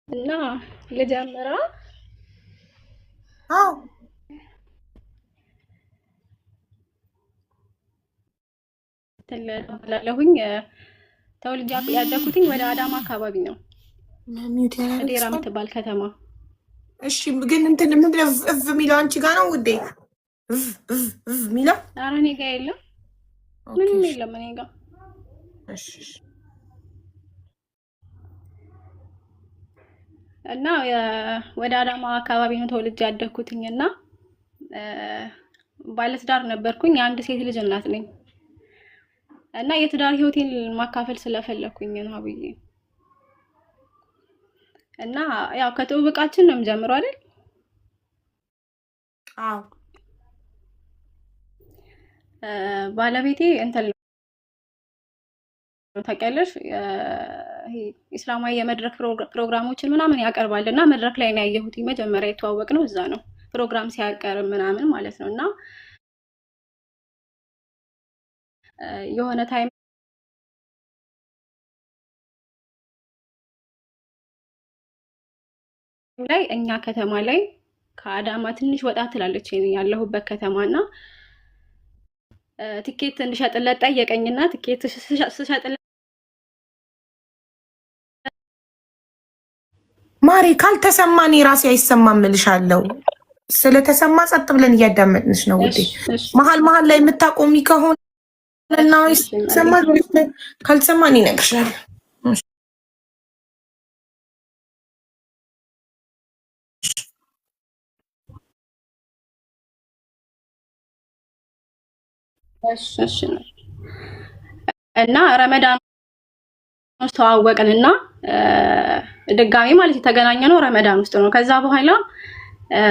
እና ልጀምራ አዎ ትላለሁኝ። ተወልጄ ያደኩትኝ ወደ አዳማ አካባቢ ነው፣ ሚውት ዴራ ያደረግሽ። የምትባል ከተማ። እሺ ግን እንትን ምንድን ነው እፍ የሚለው አንቺ ጋር ነው ውዴ? እፍ የሚለው ኧረ እኔ ጋ የለም፣ ኦኬ። ምንም እሺ የለም እኔ ጋ። እሺ እና ወደ አዳማ አካባቢ ነው ተወልጄ ያደኩትኝ እና ባለትዳር ነበርኩኝ። የአንድ ሴት ልጅ እናት ነኝ እና የትዳር ህይወቴን ማካፈል ስለፈለኩኝ ነው አብዬ። እና ያው ከትውውቃችን ነው የምጀምረው አይደል? አዎ ባለቤቴ እንትን ታውቂያለሽ፣ ይሄ ኢስላማዊ የመድረክ ፕሮግራሞችን ምናምን ያቀርባል እና መድረክ ላይ ነው ያየሁት። መጀመሪያ የተዋወቅ ነው እዛ ነው ፕሮግራም ሲያቀርብ ምናምን ማለት ነው። እና የሆነ ታይም ላይ እኛ ከተማ ላይ ከአዳማ ትንሽ ወጣ ትላለች ያለሁበት ከተማ እና ትኬት እንድሸጥለት ጠየቀኝና ትኬት ስሸጥለት ማሪ ካልተሰማ እኔ ራሴ አይሰማም እልሻለሁ። ስለተሰማ ጸጥ ብለን እያዳመጥንሽ ነው ውዴ። መሀል መሀል ላይ የምታቆሚ ከሆነ እና ይሰማ ካልተሰማ እኔ እነግርሻለሁ። እሺ እና ረመዳን ውስጥ ተዋወቅንና ድጋሚ ማለት የተገናኘ ነው ረመዳን ውስጥ ነው። ከዛ በኋላ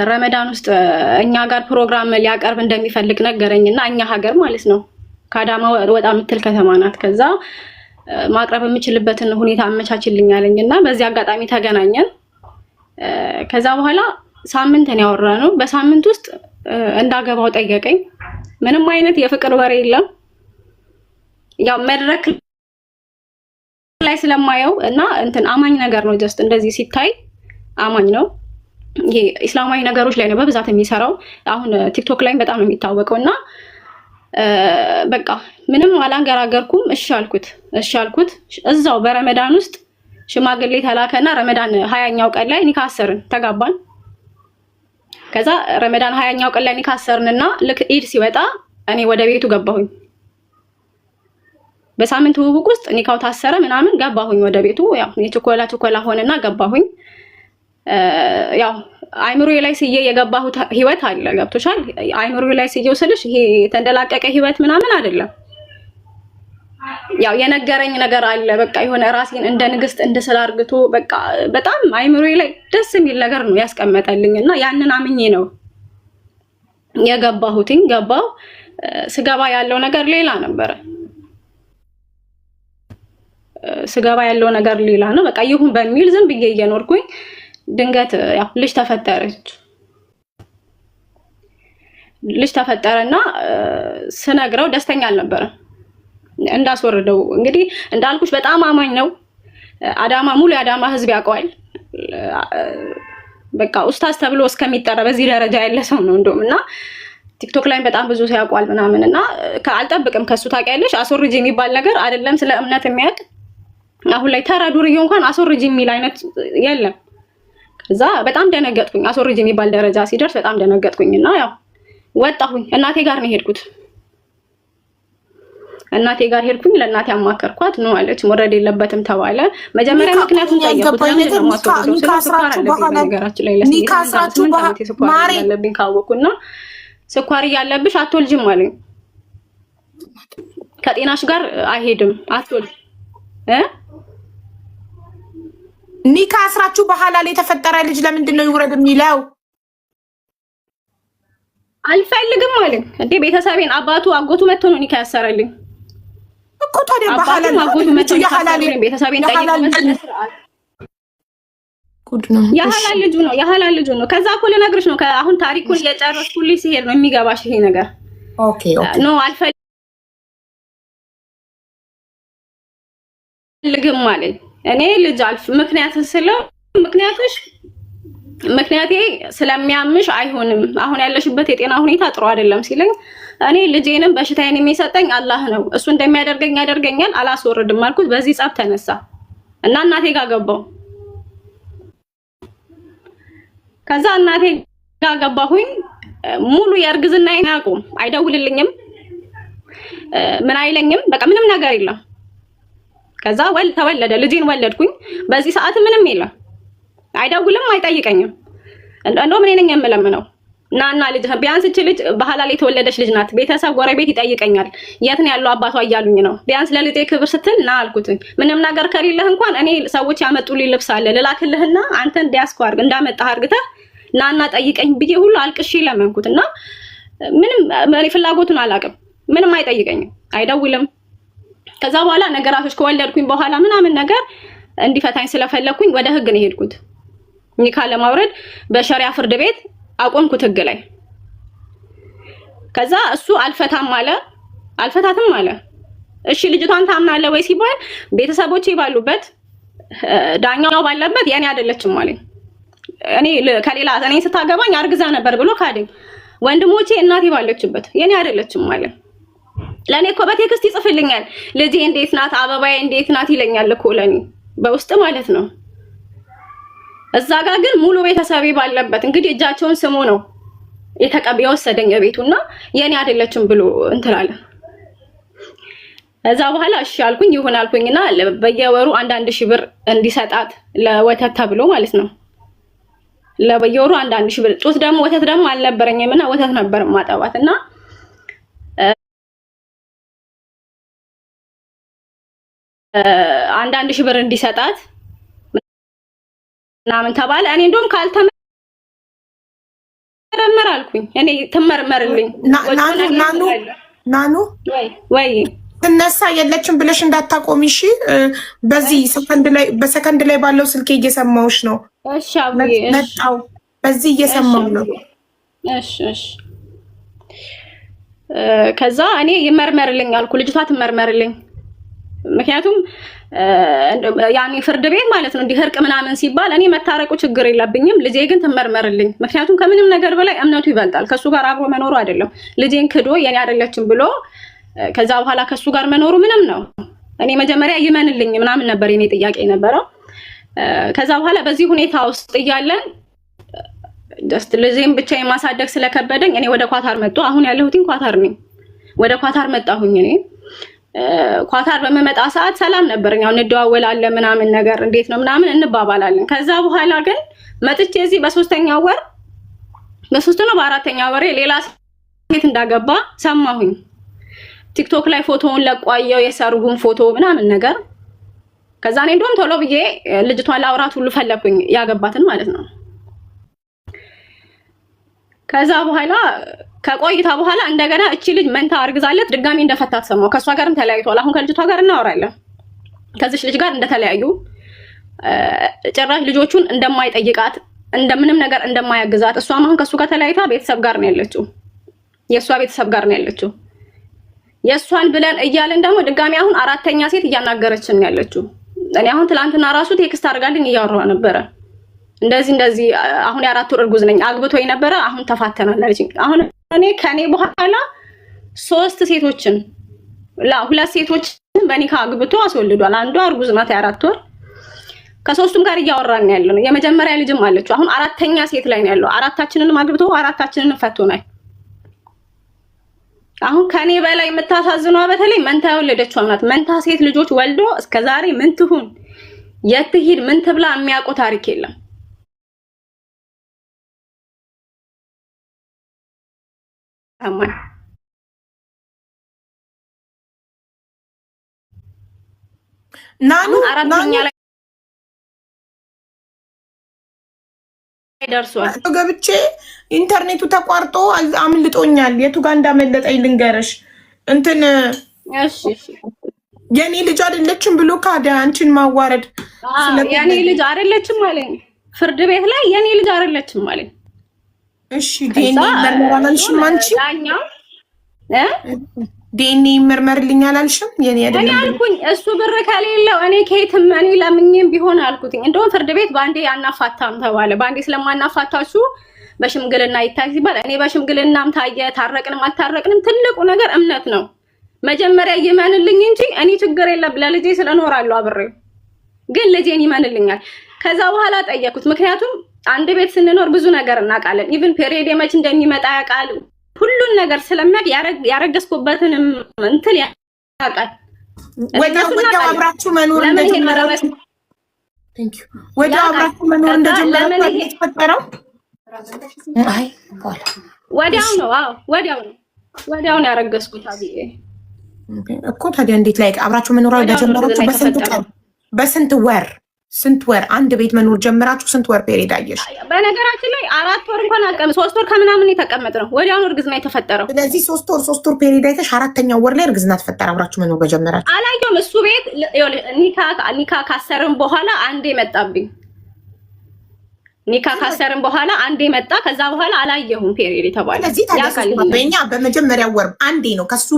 ረመዳን ውስጥ እኛ ጋር ፕሮግራም ሊያቀርብ እንደሚፈልግ ነገረኝና እኛ ሀገር ማለት ነው ከአዳማ ወጣ የምትል ከተማ ናት። ከዛ ማቅረብ የምችልበትን ሁኔታ አመቻችልኝ አለኝና በዚህ አጋጣሚ ተገናኘን። ከዛ በኋላ ሳምንትን ያወራነው። በሳምንት ውስጥ እንዳገባው ጠየቀኝ። ምንም አይነት የፍቅር ወሬ የለም። ያው መድረክ ላይ ስለማየው እና እንትን አማኝ ነገር ነው። ጀስት እንደዚህ ሲታይ አማኝ ነው። ይሄ ኢስላማዊ ነገሮች ላይ ነው በብዛት የሚሰራው። አሁን ቲክቶክ ላይ በጣም ነው የሚታወቀው። እና በቃ ምንም አላንገራገርኩም። እሺ አልኩት። እዛው በረመዳን ውስጥ ሽማግሌ ተላከና ረመዳን 20ኛው ቀን ላይ ኒካ አሰርን፣ ተጋባን። ከዛ ረመዳን 20ኛው ቀን ላይ ኒካ አሰርንና ልክ ኢድ ሲወጣ እኔ ወደ ቤቱ ገባሁኝ። በሳምንት ውውቅ ውስጥ ኒካው ታሰረ ምናምን ገባሁኝ ወደ ቤቱ። ያው የችኮላ ሆነና ገባሁኝ። ያው አይምሮዬ ላይ ስዬ የገባሁት ህይወት አለ። ገብቶሻል? አይምሮዬ ላይ ስዬው ስልሽ ይሄ የተንደላቀቀ ህይወት ምናምን አይደለም። ያው የነገረኝ ነገር አለ። በቃ የሆነ ራሴን እንደ ንግስት እንድስል አርግቶ በቃ በጣም አይምሮዬ ላይ ደስ የሚል ነገር ነው ያስቀመጠልኝ እና ያንን አምኜ ነው የገባሁትኝ። ገባው። ስገባ ያለው ነገር ሌላ ነበረ። ስገባ ያለው ነገር ሌላ ነው። በቃ ይሁን በሚል ዝም ብዬ እየኖርኩኝ ድንገት ያው ልጅ ተፈጠረና ስነግረው ደስተኛ አልነበረም። እንዳስወርደው እንግዲህ እንዳልኩሽ በጣም አማኝ ነው። አዳማ ሙሉ የአዳማ ህዝብ ያውቀዋል። በቃ ኡስታዝ ተብሎ እስከሚጠራ በዚህ ደረጃ ያለ ሰው ነው እንደውም። እና ቲክቶክ ላይ በጣም ብዙ ሰው ያውቀዋል ምናምን። እና አልጠብቅም ከሱ ታውቂያለሽ፣ አስወርጅ የሚባል ነገር አይደለም ስለ እምነት የሚያውቅ አሁን ላይ ተራ ዱርዬ እንኳን አስወርጅ የሚል አይነት የለም። ከዛ በጣም ደነገጥኩኝ። አስወርጅ የሚባል ደረጃ ሲደርስ በጣም ደነገጥኩኝ እና ያው ወጣሁኝ። እናቴ ጋር ነው ሄድኩት። እናቴ ጋር ሄድኩኝ። ለእናቴ አማከርኳት። ነው አለች መውረድ የለበትም ተባለ። መጀመሪያ ምክንያቱም ጠየቁት። ነገራችን ላይ ያለብኝ ካወኩና ስኳር እያለብሽ አትወልጅም አለኝ። ከጤናሽ ጋር አይሄድም አትወልጅ ኒካ አስራችሁ በኋላ ላይ የተፈጠረ ልጅ ለምንድን ነው ይውረድ የሚለው? አልፈልግም አለኝ። እንዴ ቤተሰቤን አባቱ አጎቱ መጥቶ ነው ኒካ ያሰረልኝ እኮ። ታዲያ በኋላ አጎቱ መጥቶ ያሰረልኝ ቤተሰቤን ጠይቀው ጉድ ነው። የሐላል ልጁ ነው። ከዛ እኮ ልነግርሽ ነው። አሁን ታሪኩን እየጨረስኩልሽ ሲሄድ ነው የሚገባሽ ይሄ ነገር። ኦኬ ኖ አልፈልግም አለኝ። እኔ ልጅ ምክንያት ስለው ምክንያቴ ስለሚያምሽ አይሆንም፣ አሁን ያለሽበት የጤና ሁኔታ ጥሩ አይደለም ሲለኝ እኔ ልጄንም በሽታዬን የሚሰጠኝ አላህ ነው፣ እሱ እንደሚያደርገኝ ያደርገኛል፣ አላስወርድም አልኩት። በዚህ ጸብ ተነሳ እና እናቴ ጋር ገባሁ። ከዛ እናቴ ጋር ገባሁኝ። ሙሉ የእርግዝናዬን አያውቁም፣ አይደውልልኝም፣ ምን አይለኝም፣ በቃ ምንም ነገር የለም። ከዛ ተወለደ፣ ልጄን ወለድኩኝ። በዚህ ሰዓት ምንም የለም፣ አይደውልም፣ አይጠይቀኝም። እንደውም እኔ ነኝ የምለምነው እና ልጅ ቢያንስ እቺ ልጅ በሐላል የተወለደች ልጅ ናት፣ ቤተሰብ ጎረቤት ይጠይቀኛል፣ የት ነው ያለው አባቷ እያሉኝ ነው። ቢያንስ ለልጄ ክብር ስትል ና አልኩትኝ። ምንም ነገር ከሌለህ እንኳን እኔ ሰዎች ያመጡልኝ ልብስ አለ ልላክልህና አንተን ዲያስኮ አድርግ እንዳመጣህ አድርግተህ ናና ጠይቀኝ ብዬ ሁሉ አልቅሼ ለመንኩት እና ምንም እኔ ፍላጎቱን አላውቅም፣ ምንም አይጠይቀኝም፣ አይደውልም። ከዛ በኋላ ነገራቶች ከወለድኩኝ በኋላ ምናምን ነገር እንዲፈታኝ ስለፈለኩኝ ወደ ህግ ነው የሄድኩት። ኒካ ለማውረድ በሸሪያ ፍርድ ቤት አቆምኩት ህግ ላይ። ከዛ እሱ አልፈታም አለ፣ አልፈታትም አለ። እሺ ልጅቷን ታምናለህ ወይ ሲባል ቤተሰቦቼ ባሉበት ዳኛው ባለበት የኔ አይደለችም አለኝ። እኔ ከሌላ እኔ ስታገባኝ አርግዛ ነበር ብሎ ካደኝ። ወንድሞቼ እናቴ ባለችበት የኔ አይደለችም አለ። ለኔ እኮ በቴክስት ይጽፍልኛል፣ ልጄ እንዴት ናት፣ አበባዬ እንዴት ናት ይለኛል እኮ ለኔ በውስጥ ማለት ነው። እዛ ጋር ግን ሙሉ ቤተሰቤ ባለበት እንግዲህ እጃቸውን ስሙ ነው የወሰደኝ ቤቱና የኔ አይደለችም ብሎ እንትላለ። እዛ በኋላ እሺ አልኩኝ፣ ይሁን አልኩኝና በየወሩ 1000 ብር እንዲሰጣት ለወተት ተብሎ ማለት ነው። ለበየወሩ 1000 ብር። ጡት ደግሞ ወተት ደግሞ አልነበረኝምና ወተት ነበር ማጠባትና 1000 ብር እንዲሰጣት ምናምን ተባለ። እኔ እንደውም ካልተመረመር አልኩኝ። እኔ ትመርመርልኝ ናኑ ወይ ትነሳ የለችም ብለሽ እንዳታቆሚ እሺ። በዚህ በሰከንድ ላይ ባለው ስልኬ እየሰማሁሽ ነው። እሺ አብዬ መጣው በዚህ እየሰማሁ ነው። እሺ እሺ። ከዛ እኔ ይመርመርልኝ አልኩ፣ ልጅቷ ትመርመርልኝ። ምክንያቱም ያኔ ፍርድ ቤት ማለት ነው እንዲህ እርቅ ምናምን ሲባል እኔ መታረቁ ችግር የለብኝም፣ ልጄ ግን ትመርመርልኝ። ምክንያቱም ከምንም ነገር በላይ እምነቱ ይበልጣል። ከሱ ጋር አብሮ መኖሩ አይደለም። ልጄን ክዶ የኔ አይደለችም ብሎ ከዛ በኋላ ከሱ ጋር መኖሩ ምንም ነው። እኔ መጀመሪያ ይመንልኝ ምናምን ነበር የኔ ጥያቄ ነበረው። ከዛ በኋላ በዚህ ሁኔታ ውስጥ እያለን ጀስት ልጄን ብቻ የማሳደግ ስለከበደኝ እኔ ወደ ኳታር መጣሁ። አሁን ያለሁትኝ ኳታር ነኝ። ወደ ኳታር መጣሁኝ። እኔ ኳታር በመመጣ ሰዓት ሰላም ነበርኝ። አሁን እንደዋወላለን ምናምን ነገር እንዴት ነው ምናምን እንባባላለን። ከዛ በኋላ ግን መጥቼ እዚህ በሶስተኛው ወር በሶስተኛው በአራተኛው ወር ሌላ ሴት እንዳገባ ሰማሁኝ። ቲክቶክ ላይ ፎቶውን ለቋየው የሰርጉን ፎቶ ምናምን ነገር። ከዛ እኔ እንደውም ቶሎ ብዬ ልጅቷን ላውራት ሁሉ ፈለኩኝ፣ ያገባትን ማለት ነው። ከዛ በኋላ ከቆይታ በኋላ እንደገና እቺ ልጅ መንታ አርግዛለት ድጋሚ እንደፈታት ሰማሁ። ከሷ ጋርም ተለያይቷል። አሁን ከልጅቷ ጋር እናወራለን። ከዚህ ልጅ ጋር እንደተለያዩ ጭራሽ ልጆቹን እንደማይጠይቃት እንደምንም ነገር እንደማያግዛት፣ እሷም አሁን ከሱ ጋር ተለያይታ ቤተሰብ ጋር ነው ያለችው። የሷ ቤተሰብ ጋር ነው ያለችው። የሷን ብለን እያለን ደግሞ ድጋሚ አሁን አራተኛ ሴት እያናገረችን ነው ያለችው። እኔ አሁን ትላንትና ራሱ ቴክስት አድርጋልኝ እያወራሁ ነበረ። እንደዚህ አሁን የ4 ወር እርጉዝ ነኝ፣ አግብቶኝ ነበረ፣ አሁን ተፋተናል አለችኝ። አሁን እኔ ከኔ በኋላ 2 ሴቶችን 2 ሴቶችን በኒካ አግብቶ አስወልዷል። አንዷ እርጉዝ ናት የ4 ወር። ከ3ቱም ጋር እያወራን ያለው ነው። የመጀመሪያ ልጅም አለችው። አሁን አራተኛ ሴት ላይ ነው ያለው። አራታችንንም አግብቶ አራታችንንም ፈቶናል። አሁን ከኔ በላይ የምታሳዝነው በተለይ መንታ የወለደችው ናት። መንታ ሴት ልጆች ወልዶ እስከዛሬ ምን ትሁን የት ትሂድ ምን ትብላ የሚያውቀው ታሪክ የለም። አማን ናኑ አራተኛ ላይ ደርሷል። ገብቼ ኢንተርኔቱ ተቋርጦ አምልጦኛል። የቱ ጋር እንዳመለጠኝ ልንገርሽ። እንትን እሺ የኔ ልጅ አይደለችም ብሎ ካደ። አንቺን ማዋረድ የኔ ልጅ አይደለችም አለኝ ፍርድ ቤት ላይ። የኔ ልጅ አይደለችም አለኝ። እሺ ዲኤንኤ መርመራለሽ አንቺ ዲኤንኤ ይመርመርልኝ አላልሽም? የኔ አይደለም እኔ አልኩኝ እሱ ብር ከሌለው እኔ ከየትም እኔ ለምኜም ቢሆን አልኩትኝ። እንደውም ፍርድ ቤት ባንዴ አናፋታም ተባለ። ባንዴ ስለማናፋታችሁ በሽምግልና ይታይ ሲባል እኔ በሽምግልናም ታየ ታረቅንም አልታረቅንም ትልቁ ነገር እምነት ነው። መጀመሪያ ይመንልኝ እንጂ እኔ ችግር የለም ለልጄ ስለኖራለሁ አብሬው፣ ግን ልጄን ይመንልኛል። ከዛ በኋላ ጠየኩት። ምክንያቱም አንድ ቤት ስንኖር ብዙ ነገር እናውቃለን። ኢቭን ፔሪየድ መች እንደሚመጣ ያውቃል። ሁሉን ነገር ስለሚያውቅ ያረገዝኩበትንም እንትን ያውቃል። ወዲያው አብራችሁ መኖር እንደጀመራችሁ ወዲያው አብራችሁ መኖር እንደጀመራችሁ የተፈጠረው አይ ወዲያው ነው። አዎ ወዲያው ነው ያረገዝኩት አብዬ እኮ። ታዲያ እንዴት ላይ አብራችሁ መኖር እንደጀመራችሁ በስንት ቀን በስንት ወር ስንት ወር አንድ ቤት መኖር ጀምራችሁ ስንት ወር ፔሪድ አየሽ? በነገራችን ላይ 4 ወር እንኳን አልቀም 3 ወር ከምናምን የተቀመጥነው ወዲያውኑ እርግዝና የተፈጠረው። ስለዚህ 3 ወር ፔሪድ አይተሽ 4ኛው ወር ላይ እርግዝና ተፈጠረ አብራችሁ መኖር በጀመራችሁ። አላየሁም። እሱ ቤት ኒካ ካሰርም በኋላ አንዴ መጣብኝ። ኒካ ካሰርም በኋላ አንዴ መጣ። ከዛ በኋላ አላየሁም ፔሪድ የተባለ። ስለዚህ ታዲያ በእኛ በመጀመሪያው ወር አንዴ ነው ከሱ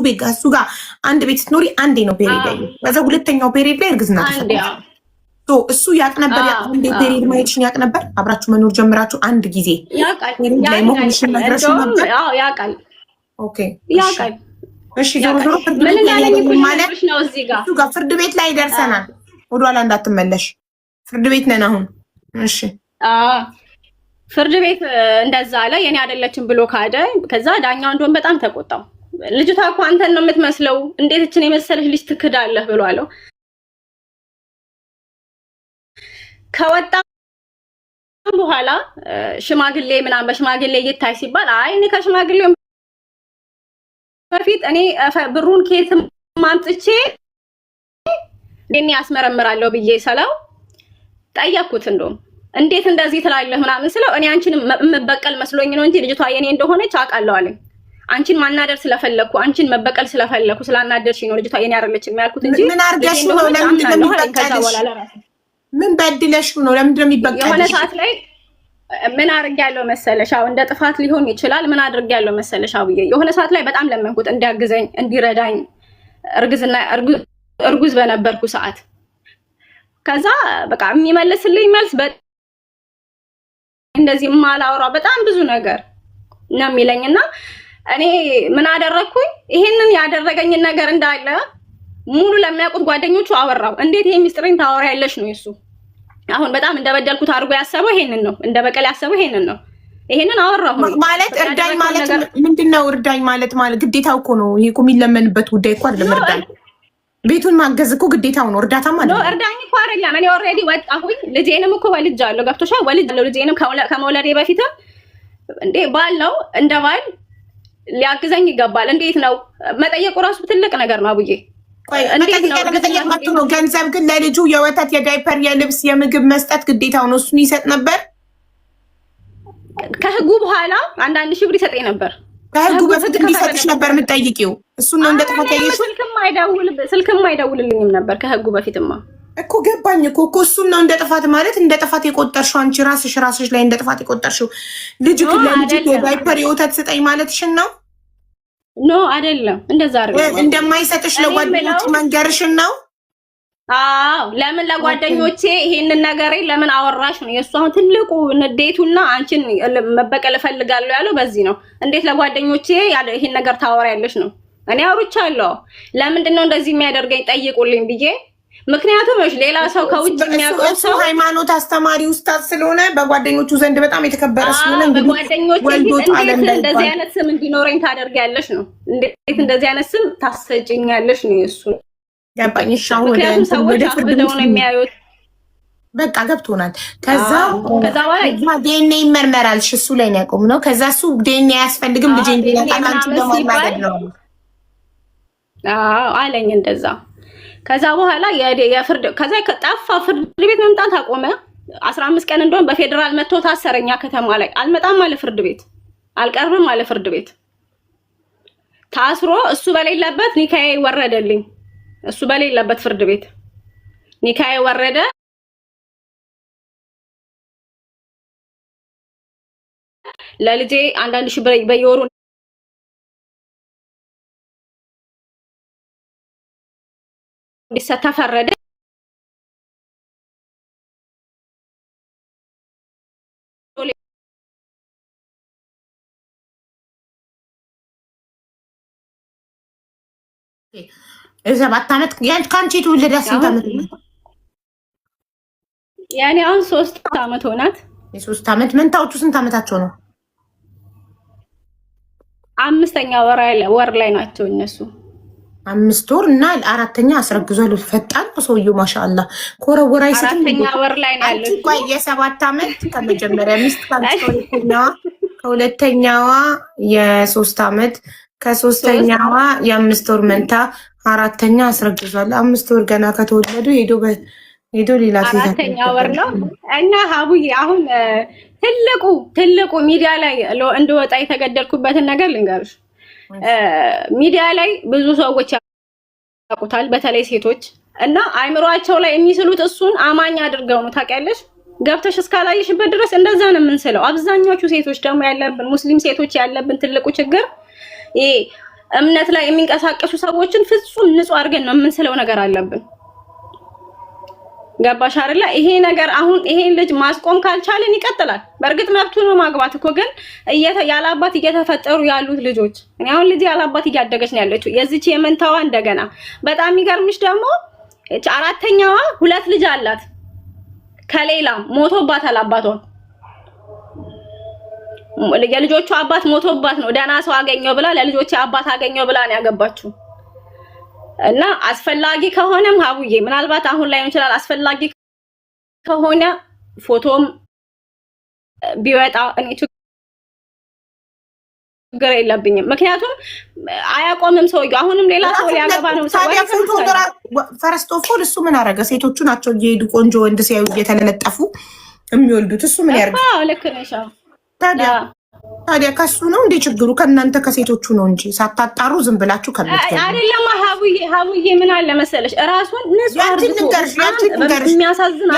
ጋር አንድ ቤት ስትኖሪ አንዴ ነው ፔሪድ ያየው። ከዛ ሁለተኛው ፔሪድ ላይ እርግዝና ተፈጠረ። እሱ ያቅ ነበር አንዴ ፔሪድ ማየትሽን ያቅ ነበር። አብራችሁ መኖር ጀምራችሁ አንድ ጊዜ ያቃል ላይ መሆንሽን ነግረሽ ነበር። አዎ ያቃል። ኦኬ ያቃል። እሺ ዞሮ ፍርድ ቤት ላይ ማለት ነው። እዚህ ጋር ፍርድ ቤት ላይ ደርሰናል። ወደኋላ እንዳትመለሽ። ፍርድ ቤት ነን አሁን። እሺ ፍርድ ቤት እንደዛ አለ። የኔ አይደለችም ብሎ ካደ። ከዛ ዳኛው እንደውም በጣም ተቆጣው። ልጅቷ እኮ አንተን ነው የምትመስለው፣ እንዴት እችን የመሰለሽ ልጅ ትክዳለህ ብሎ አለው። ከወጣ በኋላ ሽማግሌ ምናምን በሽማግሌ ይታይ ሲባል አይ እኔ ከሽማግሌው በፊት እኔ ብሩን ከየት ማምጥቼ እኔ አስመረምራለሁ ብዬ ሰለው ጠየቅኩት። እንደውም እንዴት እንደዚህ ትላለህ ምናምን ስለው እኔ አንቺን መበቀል መስሎኝ ነው እንጂ ልጅቷ የኔ እንደሆነች አውቃለሁ አለኝ። አንቺን ማናደር ስለፈለኩ አንቺን መበቀል ስለፈለኩ ስላናደርሽኝ ነው ልጅቷ የኔ አይደለችም ያልኩት እንጂ ምን አርጋሽ ነው? ለምን እንደሚበቀልሽ ምን በድለሽ ነው? ለምን እንደሚበቀልሽ የሆነ ሰዓት ላይ ምን አድርጌያለሁ መሰለሽ? አው እንደ ጥፋት ሊሆን ይችላል። ምን አድርጌያለሁ መሰለሽ? አውዬ የሆነ ሰዓት ላይ በጣም ለመንኩት እንዲያግዘኝ እንዲረዳኝ፣ እርጉዝ በነበርኩ ሰዓት። ከዛ በቃ የሚመልስልኝ መልስ እንደዚህ ማላወራ በጣም ብዙ ነገር ነው የሚለኝና እኔ ምን አደረኩኝ? ይሄንን ያደረገኝን ነገር እንዳለ ሙሉ ለሚያውቁት ጓደኞቹ አወራው። እንዴት ይሄ ሚስጥሪን ታወሪያለሽ ነው እሱ። አሁን በጣም እንደበደልኩት አድርጎ ያሰበው ይሄንን ነው፣ እንደበቀል ያሰበው ይሄንን ነው። ይሄንን አወራሁ ማለት እርዳኝ ማለት ምንድነው? እርዳኝ ማለት ግዴታው እኮ ነው። ይሄ እኮ የሚለመንበት ጉዳይ እኮ አይደለም። እርዳኝ ቤቱን ማገዝ እኮ ግዴታው ነው። እርዳታ ማለት ነው። እርዳኝ እኮ አይደለም። እኔ ኦልሬዲ ወጣሁኝ። ልጄንም እኮ ወልጃለሁ። ገብቶሻል? ወልጃለሁ። ልጄንም ከመውለዴ በፊትም እንዴ ባለው እንደ ባል ሊያግዘኝ ይገባል። እንዴት ነው መጠየቁ ራሱ ትልቅ ነገር ነው አቡዬ። ነው ገንዘብ ግን ለልጁ የወተት የዳይፐር የልብስ የምግብ መስጠት ግዴታው ነው። እሱን ይሰጥ ነበር። ከህጉ በኋላ አንዳንድ ሺህ ብር ይሰጠኝ ነበር። ከህጉ በፊት እንዲሰጥሽ ነበር የምትጠይቂው። እሱን ነው እንደ ጥፋት ያየሽው። ስልክም አይደውልልኝም ነበር ከህጉ በፊትማ እኮ ገባኝ እኮ እሱን ነው እንደ ጥፋት ማለት እንደ ጥፋት የቆጠርሽው አንቺ ራስሽ ላይ እንደ ጥፋት የቆጠርሽው። ልጅ ለልጅ የዳይፐር የወተት ስጠኝ ማለትሽን ነው? ኖ አይደለም። እንደዛ አይደለም። እንደማይሰጥሽ ለጓደኞች መንገርሽን ነው? አዎ። ለምን ለጓደኞቼ ይሄንን ነገር ለምን አወራሽ ነው የእሱ አሁን ትልቁ ንዴቱና አንቺን መበቀል እፈልጋለሁ ያለው በዚህ ነው። እንዴት ለጓደኞቼ ይሄን ነገር ታወሪያለሽ ነው። እኔ አውርቻለሁ። ለምንድን ነው እንደዚህ የሚያደርገኝ ጠይቁልኝ ብዬ። ምክንያቱም ሌላ ሰው ከውጭ የሚያውቀው ሰው ሃይማኖት አስተማሪ ኡስታዝ ስለሆነ በጓደኞቹ ዘንድ በጣም የተከበረ ስለሆነ በጓደኞቼ እንዴት እንደዚህ አይነት ስም እንዲኖረኝ ታደርጊያለሽ ነው። እንዴት እንደዚህ አይነት ስም ታሰጭኛለሽ ነው የእሱ ገባኝ። ምክንያቱም ሰዎች አፍደው ነው የሚያዩት። በቃ ገብቶናል። ከዛ በኋላ ዲኤንኤ ይመርመራልሽ እሱ ላይ ነው ያቆምነው። ከዛ እሱ ዲኤንኤ አያስፈልግም ልጄ እንዲላታል አንቺ ለማድረግ ነው አለኝ እንደዛ። ከዛ በኋላ የፍርድ ከዛ ጠፋ። ፍርድ ቤት መምጣት አቆመ። 15 ቀን እንደውም በፌደራል መጥቶ ታሰረኛ ከተማ ላይ አልመጣም አለ ፍርድ ቤት፣ አልቀርብም አለ ፍርድ ቤት። ታስሮ እሱ በሌለበት ኒካዬ ወረደልኝ። እሱ በሌለበት ፍርድ ቤት ኒካዬ ወረደ። ለልጄ አንዳንድ ሺህ ብር በየወሩ ተፈረደ። የ7 ዓመት ከአንቺ የተወለደ ስንት ዓመት ነው? ያኔ አሁን 3 ዓመት ሆናት። የ3 ዓመት መንታዎቹ ስንት ዓመታቸው ነው? 5ኛ ወር ላይ ናቸው እነሱ። 5 ወር እና 4ኛ አስረግዟል። ፈጣን ነው ሰውዬው ማሻአላ። ኮረወራ ይሰጥም 4ኛ ወር ላይ ነው ያለው። ቆይ የ7 ዓመት ከመጀመሪያ ሚስት ከሁለተኛዋ የ3 ዓመት ከ3ኛዋ የ5 ወር መንታ 4ኛ አስረግዟል። 5 ወር ገና ከተወለዱ ሄዶ ሌላ ሴት 4ኛ ወር ነው። እና ሀቡዬ አሁን ትልቁ ሚዲያ ላይ እንደወጣ የተገደልኩበትን ነገር ልንገርሽ። ሚዲያ ላይ ብዙ ሰዎች ያውቁታል፣ በተለይ ሴቶች እና አይምሯቸው ላይ የሚስሉት እሱን አማኝ አድርገው ነው። ታውቂያለሽ፣ ገብተሽ እስካላየሽበት ድረስ እንደዛ ነው የምንስለው። አብዛኞቹ ሴቶች ደግሞ ያለብን ሙስሊም ሴቶች ያለብን ትልቁ ችግር ይሄ እምነት ላይ የሚንቀሳቀሱ ሰዎችን ፍጹም ንጹህ አድርገን ነው የምንስለው ነገር አለብን። ገባሽ አይደለ? ይሄ ነገር አሁን ይሄን ልጅ ማስቆም ካልቻለን ይቀጥላል። በእርግጥ መብቱ ነው ማግባት እኮ፣ ግን ያለ አባት እየተፈጠሩ ያሉት ልጆች እኔ አሁን ልጅ ያለ አባት እያደገች ነው ያለችው። የዚች የመንታዋ እንደገና በጣም የሚገርምሽ ደግሞ 4ኛዋ 2 ልጅ አላት ከሌላ ሞቶባታል። አባቷ የልጆቹ አባት ሞቶባት ነው ደህና ሰው አገኘው ብላ ለልጆቹ አባት አገኘው ብላ ነው ያገባችው። እና አስፈላጊ ከሆነም ሀቡዬ ምናልባት አሁን ላይ ይችላል አስፈላጊ ከሆነ ፎቶም ቢወጣ እኔ ችግር የለብኝም። ምክንያቱም አያቆምም ሰውዬው። አሁንም ሌላ ሰው ሊያገባ ነው። ፈረስት ኦፍ ኦል እሱ ምን አደረገ? ሴቶቹ ናቸው እየሄዱ ቆንጆ ወንድ ሲያዩ እየተለጠፉ የሚወልዱት። እሱ ምን ያርግ? ልክ ነሽ። ታዲያ ከሱ ነው እንዴ ችግሩ? ከእናንተ ከሴቶቹ ነው እንጂ ሳታጣሩ ዝም ብላችሁ አይደለም። ሀቡዬ ምን አለ መሰለሽ እራሱን የሚያሳዝን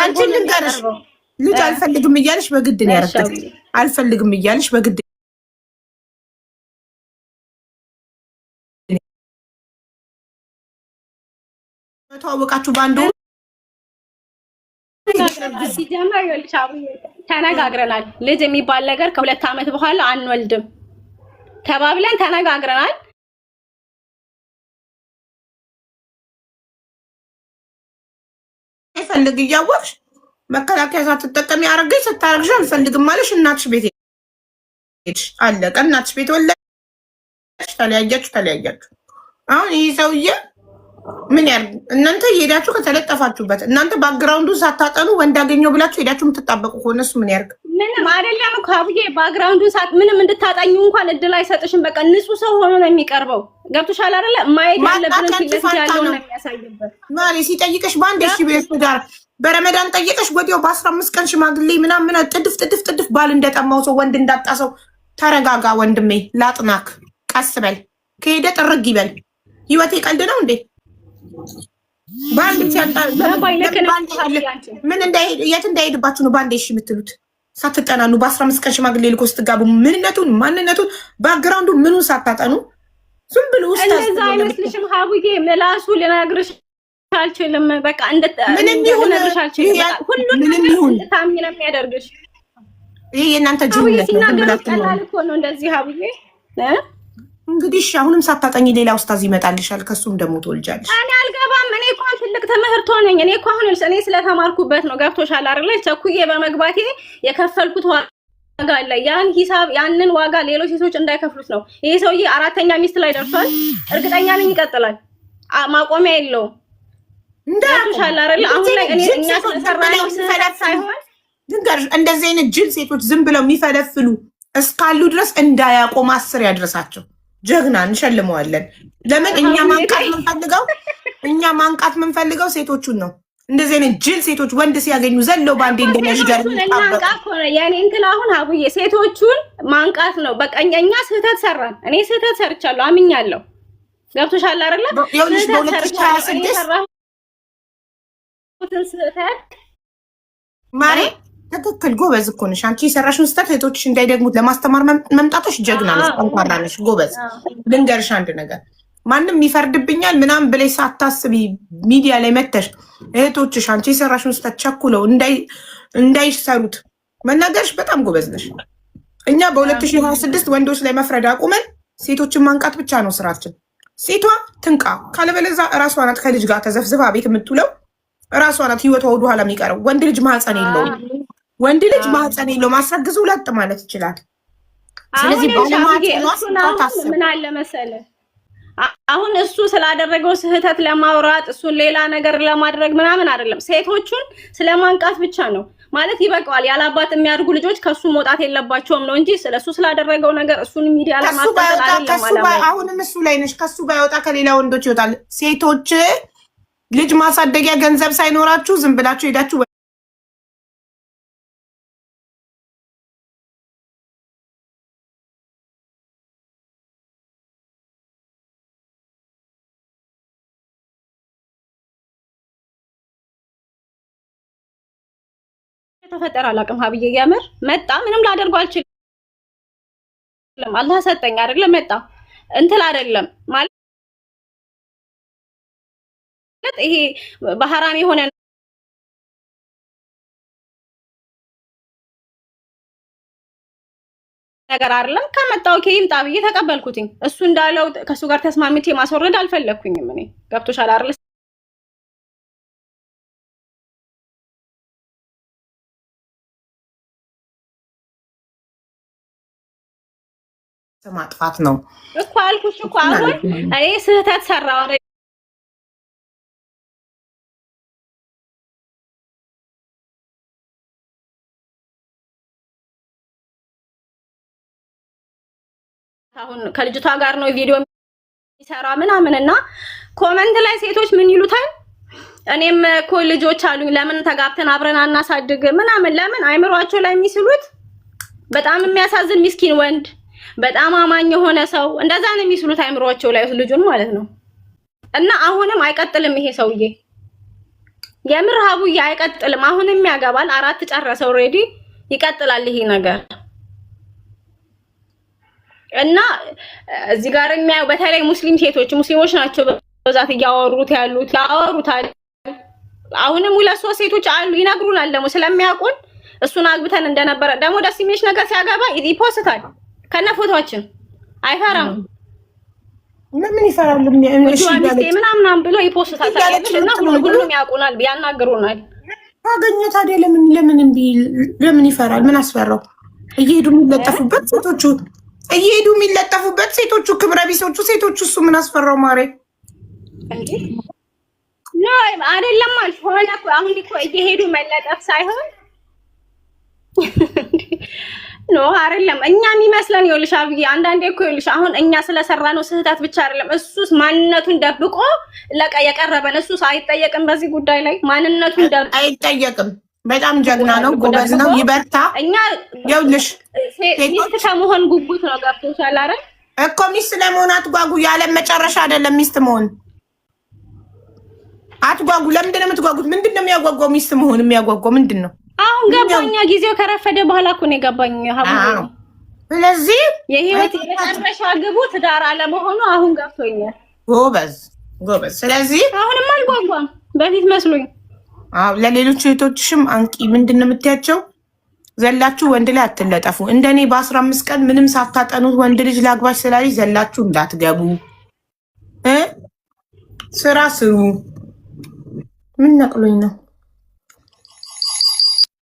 ልጅ አልፈልግም እያለሽ በግድ ነው ያረገዘ። አልፈልግም እያለሽ በግድ ተዋወቃችሁ ባንዱ ሲጀመር ይኸውልሽ ሀቡዬ ተነጋግረናል። ልጅ የሚባል ነገር ከ2 ዓመት በኋላ አንወልድም ተባብለን ተነጋግረናል። አይፈልግ እያወቅሽ መከላከያ ሳትጠቀሚ አረገሽ። ስታረግሽ አልፈልግም ማለሽ እናትሽ ቤት ሄድሽ፣ አለቀ። እናትሽ ቤት ወለድሽ፣ ተለያያችሁ። አሁን ይህ ሰውዬ ምን ያርግ? እናንተ ሄዳችሁ ከተለጠፋችሁበት እናንተ ባክግራውንዱን ሳታጠኑ ወንድ አገኘው ብላችሁ ሄዳችሁ የምትጣበቁ ከሆነ እሱ ምን ያርግ? ምንም አይደለም እኮ አብዬ ባክግራውንዱን ምንም እንድታጣኙ እንኳን እድል አይሰጥሽም። በቃ ንጹህ ሰው ሆኖ ነው የሚቀርበው። ገብቶሻል አይደለ? ማየት ያለብን ፊት ያለው ነው የሚያሳይበት። ማሪ ሲጠይቅሽ ባንዴ እሺ ቤት ጋር በረመዳን ጠይቀሽ ወዲያው በ15 ቀን ሽማግሌ ምናምን ጥድፍ ባል እንደጠማው ሰው ወንድ እንዳጣ ሰው። ተረጋጋ ወንድሜ፣ ላጥናክ፣ ቀስ በል። ከሄደ ጥርግ ይበል። ህይወቴ ቀልድ ነው እንዴ? ባንድ የት እንዳይሄድባችሁ ነው ባንዴ እሺ የምትሉት? ሳትጠናኑ በ15 ቀን ሽማግሌ ልኮ ስትጋቡ ማንነቱን ባክግራውንዱ ምኑን ሳታጠኑ ዝም ብሎ ውስጥ እንደዛ አይመስልሽም ሀቡዬ? ምላሱ ልነግርሽ አልችልም። በቃ ምንም ይሁን ምንም ይሁን ታምኝ ነው የሚያደርግሽ። ይሄ የእናንተ ጅምለት ነው። ቀላል እኮ ነው እንደዚህ ሀቡዬ። እንግዲህ አሁንም ሳታጠኝ ሌላ ኡስታዝ ይመጣልሻል። ከሱም ደግሞ ትወልጃለሽ። እኔ አልገባም። እኔ እኮ ትልቅ ትምህርት ሆነኝ። እኔ እኮ አሁን እኔ ስለተማርኩበት ነው። ገብቶሻል አይደለ? ቸኩዬ በመግባቴ የከፈልኩት ዋጋ አለ። ያን ሂሳብ ያንን ዋጋ ሌሎች ሴቶች እንዳይከፍሉት ነው። ይሄ ሰውዬ 4ኛ ሚስት ላይ ደርሷል። እርግጠኛ ነኝ ይቀጥላል። ማቆሚያ የለውም። ገብቶሻል አይደለ? አሁን ላይ እኛ ስለሰራነው ሳይሆን እንደዚህ አይነት ጅል ሴቶች ዝም ብለው የሚፈለፍሉ እስካሉ ድረስ እንዳያቆም 10 ያድረሳቸው። ጀግና እንሸልመዋለን። ለምን እኛ ማንቃት የምንፈልገው ሴቶቹን ነው። እንደዚህ አይነት ጅል ሴቶች ወንድ ሲያገኙ ዘለው ባንዴ እንደሚያሽጋር የኔ እንትን አሁን አቡዬ ሴቶቹን ማንቃት ነው። በቃ እኛ ስህተት ሰራን። እኔ ስህተት ሰርቻለሁ፣ አምኛለሁ። ገብቶሻል አይደለ? ይኸውልሽ በ2026 ማሬ ትክክል ጎበዝ እኮ ነሽ አንቺ። የሰራሽውን ስህተት ሴቶች እንዳይደግሙት ለማስተማር መምጣቶች ጀግና ነሽ፣ ጠንኳራ ነሽ፣ ጎበዝ። ልንገርሽ አንድ ነገር ማንም ይፈርድብኛል ምናምን ብለሽ ሳታስቢ ሚዲያ ላይ መተሽ እህቶችሽ አንቺ የሰራሽውን ስህተት ቸኩለው እንዳይሰሩት መናገርሽ በጣም ጎበዝ ነሽ። እኛ በ2026 ወንዶች ላይ መፍረድ አቁመን ሴቶችን ማንቃት ብቻ ነው ስራችን። ሴቷ ትንቃ፣ ካለበለዛ እራሷ ናት ከልጅ ጋር ተዘፍዝፋ ቤት የምትውለው። እራሷ ናት ህይወቷ ወደኋላ የሚቀረው። ወንድ ልጅ ማህፀን የለውም። ወንድ ልጅ ማህፀን የለውም። አስረግዞ ለጥ ማለት ይችላል። ስለዚህ ምን አለ መሰለህ አሁን እሱ ስላደረገው ስህተት ለማውራት እሱን ሌላ ነገር ለማድረግ ምናምን አይደለም። ሴቶቹን ስለማንቃት ብቻ ነው ማለት ይበቃዋል። ያላባት የሚያድጉ ልጆች ከሱ መውጣት የለባቸውም ነው እንጂ ስለሱ ስላደረገው ነገር እሱን ሚዲያ ለማስቀጠል አይደለም። አሁንም እሱ ላይ ነሽ። ከሱ ባይወጣ ከሌላ ወንዶች ይወጣል። ሴቶች ልጅ ማሳደጊያ ገንዘብ ሳይኖራችሁ ዝም ብላችሁ ሄዳችሁ ተፈጠረ አላውቅም። ሀብዬ የምር መጣ ምንም ላደርገው አልችልም። አላህ ሰጠኝ አይደለም መጣ እንትን አይደለም ማለት ይሄ በሐራም የሆነ ነገር አይደለም። ከመጣው ከይምጣ ብዬ ተቀበልኩትኝ። እሱ እንዳለው ከሱ ጋር ተስማምቼ ማስወረድ አልፈለኩኝም። እኔ ገብቶሻል አይደል? ማጥፋት ነው እኮ አልኩሽ እኮ አሁን እኔ ስህተት ሰራው አሁን ከልጅቷ ጋር ነው ቪዲዮ የሚሰራ ምናምን እና ኮመንት ላይ ሴቶች ምን ይሉታል? እኔም እኮ ልጆች አሉኝ ለምን ተጋብተን አብረን አናሳድግ ምናምን ለምን አይምሯቸው ላይ የሚስሉት በጣም የሚያሳዝን ምስኪን ወንድ በጣም አማኝ የሆነ ሰው እንደዛ ነው የሚስሉት አይምሮአቸው ላይ ልጁን ማለት ነው። እና አሁንም አይቀጥልም ይሄ ሰውዬ የምር ሀቡዬ አይቀጥልም። አሁንም ያገባል 4 ጨረሰ ኦሬዲ ይቀጥላል ይሄ ነገር። እና እዚህ ጋር የሚያዩ በተለይ ሙስሊሞች ናቸው በዛት እያወሩት ያሉት ያወሩታል። አሁንም 2-3 ሴቶች አሉ ይነግሩናል ደግሞ ስለሚያውቁን እሱን አግብተን እንደነበረ ደግሞ ደስ የሚልሽ ነገር ሲያገባ ይፖስታል ከነ ፎቶአችን አይፈራም። ለምን ይፈራል? እሺ ምናምን ብሎ ይፖስታል እና ሁሉም ያውቁናል ያናግሩናል። አገኘት አይደል? ለምን ይፈራል? ምን አስፈራው? እየሄዱ የሚለጠፉበት ሴቶቹ ክብረ ቢሶቹ ሴቶቹ እሱ ምን አስፈራው? ማሬ እንዴ ነው አይደለም አልፎ ሆነ እኮ አሁን እኮ እየሄዱ መለጠፍ ሳይሆን ኖ አይደለም። እኛ የሚመስለን ይኸውልሽ አብዬ አንዳንዴ እኮ ይኸውልሽ አሁን እኛ ስለሰራ ነው ስህተት ብቻ አይደለም። እሱስ ማንነቱን ደብቆ የቀረበን እሱስ አይጠየቅም። በዚህ ጉዳይ ላይ ማንነቱን ደብቆ አይጠየቅም። በጣም ጀግና ነው፣ ጎበዝ ነው፣ ይበርታ። እኛ ይኸውልሽ ሚስት ከመሆን ጉጉት ነው ገብቶሻል አይደል እኮ። ሚስት ለመሆን አትጓጉ። የዓለም መጨረሻ አይደለም ሚስት መሆን አትጓጉ። ለምንድን ነው የምትጓጉት? ምንድን ነው የሚያጓጓው? ሚስት መሆን የሚያጓጓው ምንድን ነው? አሁን ገባኛ። ጊዜው ከረፈደ በኋላ እኮ ነው የገባኝ ሀቡ። ስለዚህ የህይወት የመጨረሻ ግቡ ትዳር አለመሆኑ አሁን ገብቶኛል። ጎበዝ። ስለዚህ አሁንም አልጓጓም በፊት መስሎኝ። ለሌሎች እህቶችሽም አንቂ። ምንድን ነው የምትያቸው? ዘላችሁ ወንድ ላይ አትለጠፉ። እንደኔ በ15 ቀን ምንም ሳታጠኑት ወንድ ልጅ ላግባሽ ስላለች ዘላችሁ እንዳትገቡ። ስራ ስሩ። ምን ነቅሎኝ ነው?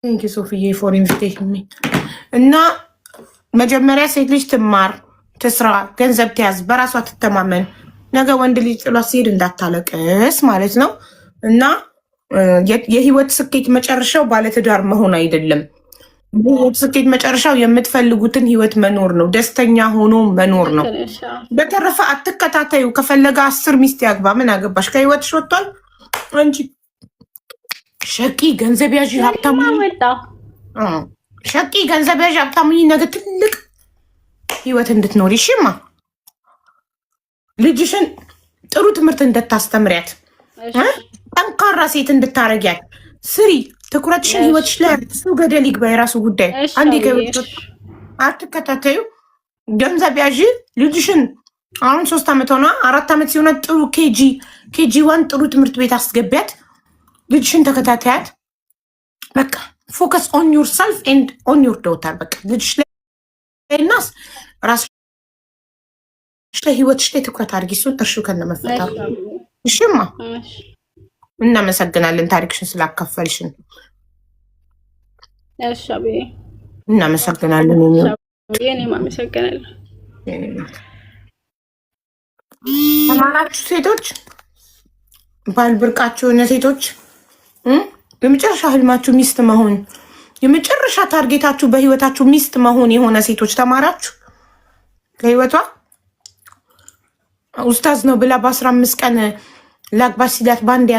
ቴንክ ዩ ሶፊዬ ፎር ኢንቪቴሽን። እና መጀመሪያ ሴት ልጅ ትማር፣ ትስራ፣ ገንዘብ ትያዝ፣ በራሷ ትተማመን። ነገ ወንድ ልጅ ጥሏት ሲሄድ እንዳታለቅስ ማለት ነው። እና የህይወት ስኬት መጨረሻው ባለትዳር መሆን አይደለም። የህይወት ስኬት መጨረሻው የምትፈልጉትን ህይወት መኖር ነው። ደስተኛ ሆኖ መኖር ነው። በተረፈ አትከታተዩ። ከፈለገ 10 ሚስት ያግባ። ምን አገባሽ? ከህይወትሽ ወጥቷል እንጂ ሸቂ ገንዘብ ያዥ ሀብታሙ ሸቂ ገንዘብ ያዥ ሀብታሙ ነገ ትልቅ ህይወት እንድትኖር ይሽማ። ልጅሽን ጥሩ ትምህርት እንድታስተምሪያት፣ ጠንካራ ሴት እንድታረጊያት ስሪ። ትኩረትሽን ህይወትሽ ላይ ሰው ገደል ይግባ የራሱ ጉዳይ። አንዴ ከህይወት አትከታተዩ። ገንዘብ ያዥ ልጅሽን አሁን 3 ዓመት ሆና 4 ዓመት ሲሆነ ጥሩ ኬጂ 1 ጥሩ ትምህርት ቤት አስገቢያት። ልጅሽን ተከታታያት። በቃ ፎከስ ኦን ዩር ሰልፍ ኤንድ ኦን ዩር ዶተር። በቃ ልጅሽ ላይ እናስ ራስሽ ላይ ህይወትሽ ላይ ትኩረት አድርጊ። እሱን እርሹ ከነመፈጠሩ። እሺማ እናመሰግናለን ታሪክሽን ስላካፈልሽን። እሺ አቤ እናመሰግናለን። እኔም አመሰግናለሁ። ተማራችሁ ሴቶች፣ ባል ብርቃችሁ የሆነ ሴቶች የመጨረሻ ህልማችሁ ሚስት መሆን፣ የመጨረሻ ታርጌታችሁ በህይወታችሁ ሚስት መሆን የሆነ ሴቶች ተማራችሁ። ከህይወቷ ኡስታዝ ነው ብላ በ15 ቀን ላግባሽ ሲላት ባንድ